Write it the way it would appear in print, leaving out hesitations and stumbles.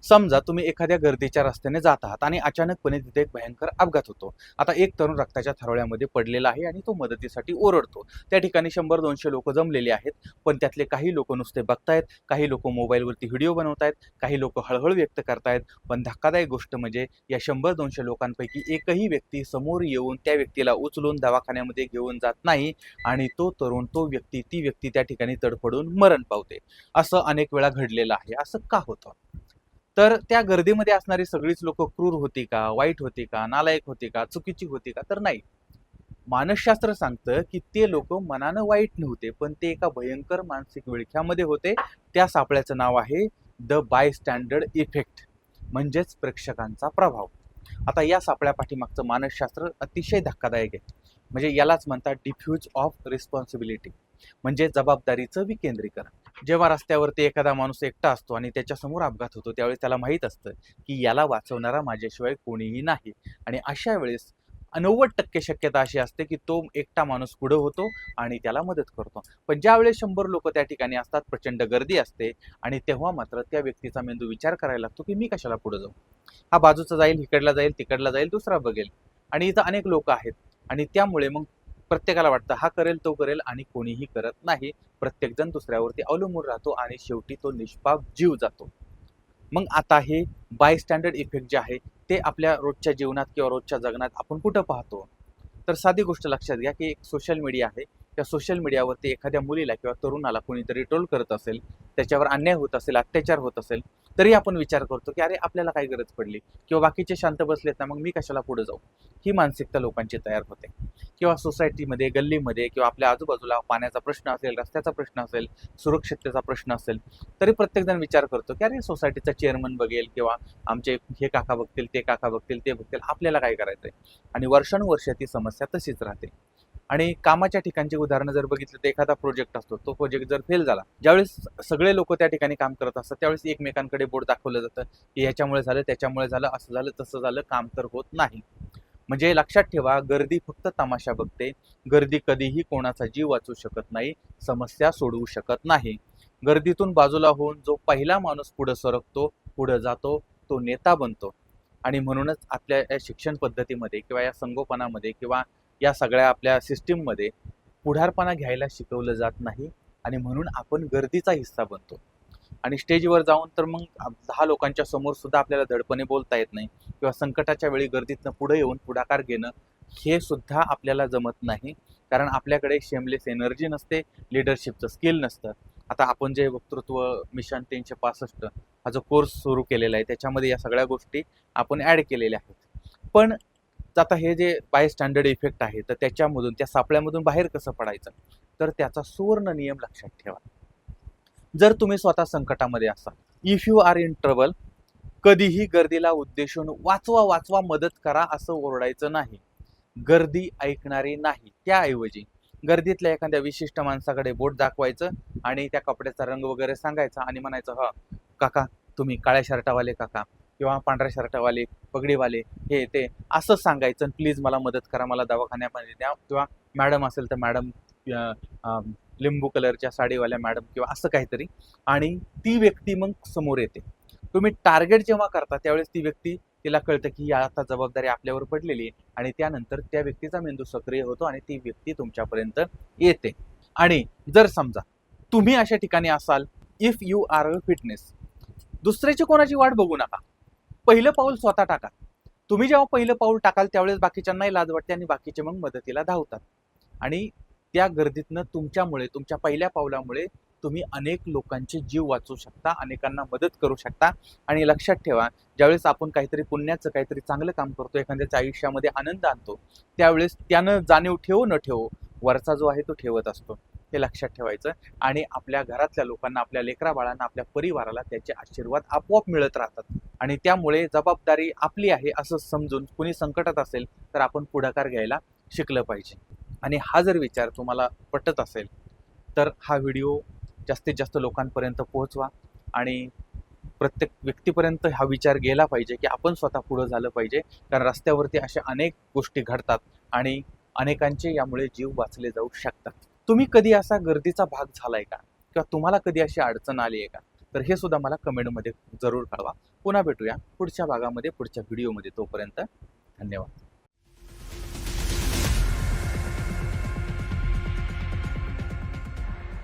समजा तुम्ही एखाद्या गर्दीच्या रस्त्याने जात आहात आणि अचानकपणे तिथे एक भयंकर अपघात होतो. आता एक तरुण रक्ताच्या थारोळ्यामध्ये पडलेला आहे आणि तो मदतीसाठी ओरडतो. त्या ठिकाणी 100-200 लोकं जमलेली आहेत. पण त्यातले काही लोकं नुसते बघतायत, काही लोकं मोबाईलवरती व्हिडिओ बनवतायत, काही लोकं हळहळ व्यक्त करतायत. पण धक्कादायक गोष्ट म्हणजे या 100-200 लोकांपैकी एकही व्यक्ती समोर येऊन त्या व्यक्तीला उचलून दवाखान्यामध्ये घेऊन जात नाही आणि तो तरुण, ती व्यक्ती त्या ठिकाणी तडफडून मरण पावते. असं अनेक वेळा घडलेलं आहे. असं का होतं? तर त्या गर्दीमध्ये असणारी सगळीच लोकं क्रूर होती का? वाईट होती का? नालायक होती का? चुकीची होती का? तर नाही. मानसशास्त्र सांगतं, की ते लोकं मनानं वाईट नव्हते, पण ते एका भयंकर मानसिक विळख्यामध्ये होते. त्या सापळ्याचं नाव आहे द बायस्टँडर्ड इफेक्ट, म्हणजेच प्रेक्षकांचा प्रभाव. आता या सापळ्या पाठीमागचं मानसशास्त्र अतिशय धक्कादायक आहे. म्हणजे यालाच म्हणतात डिफ्यूज ऑफ रिस्पॉन्सिबिलिटी, म्हणजे जबाबदारीचं विकेंद्रीकरण. जेव्हा रस्त्यावरती एखादा माणूस एकटा असतो आणि त्याच्यासमोर अपघात होतो, त्यावेळेस त्याला माहीत असतं, की याला वाचवणारा माझ्याशिवाय कोणीही नाही. आणि अशा वेळेस 90% शक्यता अशी असते, की तो एकटा माणूस पुढं होतो आणि त्याला मदत करतो. पण ज्यावेळेस 100 लोकं त्या ठिकाणी असतात, प्रचंड गर्दी असते आणि तेव्हा मात्र त्या व्यक्तीचा मेंदू विचार करायला लागतो, की मी कशाला पुढे जाऊ? हा बाजूचा जाईल, इकडला जाईल, तिकडला जाईल, दुसरा बघेल. आणि इथं अनेक लोकं आहेत आणि त्यामुळे मग प्रत्येकाला वाटतं हा करेल, तो करेल आणि कोणीही करत नाही. प्रत्येकजण दुसऱ्यावरती अवलंबून राहतो आणि शेवटी तो निष्पाप जीव जातो. मग आता हे बायस्टँडर्ड इफेक्ट जे आहे, ते आपल्या रोजच्या जीवनात किंवा रोजच्या जगण्यात आपण कुठं पाहतो? तर साधी गोष्ट लक्षात घ्या, की एक सोशल मीडिया आहे. त्या सोशल मीडियावरती एखाद्या मुलीला किंवा तरुणाला कोणीतरी ट्रोल करत असेल, त्याच्यावर अन्याय होत असेल, अत्याचार होत असेल, तरी आपण विचार करतो, की अरे आपल्याला काय गरज पडली? किंवा बाकीचे शांत बसलेत ना, मग मी कशाला पुढे जाऊ? ही मानसिकता लोकांची तयार होते. किंवा सोसायटीमध्ये, गल्लीमध्ये किंवा आपल्या आजूबाजूला पाण्याचा प्रश्न असेल, रस्त्याचा प्रश्न असेल, सुरक्षिततेचा प्रश्न असेल, तरी प्रत्येकजण विचार करतो, की अरे सोसायटीचा चेअरमन बघेल किंवा आमचे हे काका बघतील, ते काका बघतील, ते बघतील, आपल्याला काय करायचंय? आणि वर्षानुवर्ष ती समस्या तशीच राहते. आणि कामाच्या ठिकाणची उदाहरणं जर बघितलं तर एखादा प्रोजेक्ट असतो, तो प्रोजेक्ट जर फेल झाला, ज्यावेळेस सगळे लोक त्या ठिकाणी काम करत असतात, त्यावेळेस एकमेकांकडे बोट दाखवलं जातं, की ह्याच्यामुळे झालं, त्याच्यामुळे झालं, असं झालं, तसं झालं, काम तर होत नाही. म्हणजे लक्षात ठेवा, गर्दी फक्त तमाशा बघते. गर्दी कधीही कोणाचा जीव वाचवू शकत नाही, समस्या सोडवू शकत नाही. गर्दीतून बाजूला होऊन जो पहिला माणूस पुढे सरकतो, पुढे जातो, तो नेता बनतो. आणि म्हणूनच आपल्या या शिक्षण पद्धतीमध्ये किंवा या संगोपनामध्ये किंवा या सगळ्या आपल्या सिस्टीममध्ये पुढारपणा घ्यायला शिकवलं जात नाही आणि म्हणून आपण गर्दीचा हिस्सा बनतो. आणि स्टेजवर जाऊन तर मग 10 लोकांच्या समोर सुद्धा आपल्याला धडपणे बोलता येत नाही किंवा संकटाच्या वेळी गर्दीतनं पुढे येऊन पुढाकार घेणं हे सुद्धा आपल्याला जमत नाही. कारण आपल्याकडे शेमलेस एनर्जी नसते, लिडरशिपचं स्किल नसतं. आता आपण जे वक्तृत्व मिशन 365 हा जो कोर्स सुरू केलेला आहे, त्याच्यामध्ये या सगळ्या गोष्टी आपण ॲड केलेल्या आहेत. पण आता हे जे बाय स्टँडर्ड इफेक्ट आहे, तर त्याच्यामधून, त्या सापळ्यामधून बाहेर कसं पडायचं? तर त्याचा सुवर्ण नियम लक्षात ठेवा. जर तुम्ही स्वतः संकटामध्ये असाल, if you are in trouble, कधीही गर्दीला उद्देशून वाचवा वाचवा मदत करा असं ओरडायचं नाही. गर्दी ऐकणारी नाही. त्याऐवजी गर्दीतल्या एखाद्या विशिष्ट माणसाकडे बोट दाखवायचं आणि त्या कपड्याचा रंग वगैरे सांगायचा आणि म्हणायचं, हा काका, तुम्ही काळ्या शर्टावाले काका किंवा पांढऱ्या शर्टावाले, पगडीवाले, हे ते असं सांगायचं, प्लीज मला मदत करा, मला दवाखान्यामध्ये द्या. किंवा मॅडम असेल तर मॅडम, लिंबू कलरच्या साडीवाल्या मॅडम किंवा असं काहीतरी. आणि ती व्यक्ती मग समोर येते. तुम्ही टार्गेट जेव्हा करता त्यावेळेस ती व्यक्ती, तिला कळतं की या आता जबाबदारी आपल्यावर पडलेली आहे आणि त्यानंतर त्या व्यक्तीचा मेंदू सक्रिय होतो आणि ती व्यक्ती तुमच्यापर्यंत येते. आणि जर समजा तुम्ही अशा ठिकाणी असाल, if you are a fitness, दुसऱ्याची कोणाची वाट बघू नका. पहिलं पाऊल स्वतः टाका. तुम्ही जेव्हा पहिलं पाऊल टाकाल त्यावेळेस बाकीच्यांनाही लाज वाटते आणि बाकीचे मग मदतीला धावतात. आणि त्या गर्दीतनं तुमच्यामुळे, तुमच्या पहिल्या पावलामुळे तुम्ही अनेक लोकांचे जीव वाचवू शकता, अनेकांना मदत करू शकता. आणि लक्षात ठेवा, ज्यावेळेस आपण काहीतरी पुण्याचं, काहीतरी चांगलं काम करतो, एखाद्याच्या आयुष्यामध्ये आनंद आणतो, त्यावेळेस त्यानं जाणीव ठेवो न ठेवो, वरचा जो आहे तो ठेवत असतो. हे लक्षात ठेवायचं. आणि आपल्या घरातल्या लोकांना, आपल्या लेकराबाळांना, आपल्या परिवाराला त्याचे आशीर्वाद आपोआप मिळत राहतात. आणि त्यामुळे जबाबदारी आपली आहे असं समजून कुणी संकटात असेल तर आपण पुढाकार घ्यायला शिकलं पाहिजे. आणि हा जर विचार तुम्हाला पटत असेल तर हा व्हिडिओ जास्तीत जास्त लोकांपर्यंत पोहोचवा आणि प्रत्येक व्यक्तीपर्यंत हा विचार गेला पाहिजे की आपण स्वतः पुढं झालं पाहिजे. कारण रस्त्यावरती अशा अनेक गोष्टी घडतात आणि अनेकांचे यामुळे जीव वाचले जाऊ शकतात. तुम्ही कधी असा गर्दीचा भाग झालाय का? किंवा तुम्हाला कधी अशी अडचण आली आहे का? तर हे सुद्धा मला कमेंटमध्ये जरूर कळवा. पुन्हा भेटूया पुढच्या भागामध्ये, पुढच्या व्हिडिओमध्ये. तोपर्यंत धन्यवाद.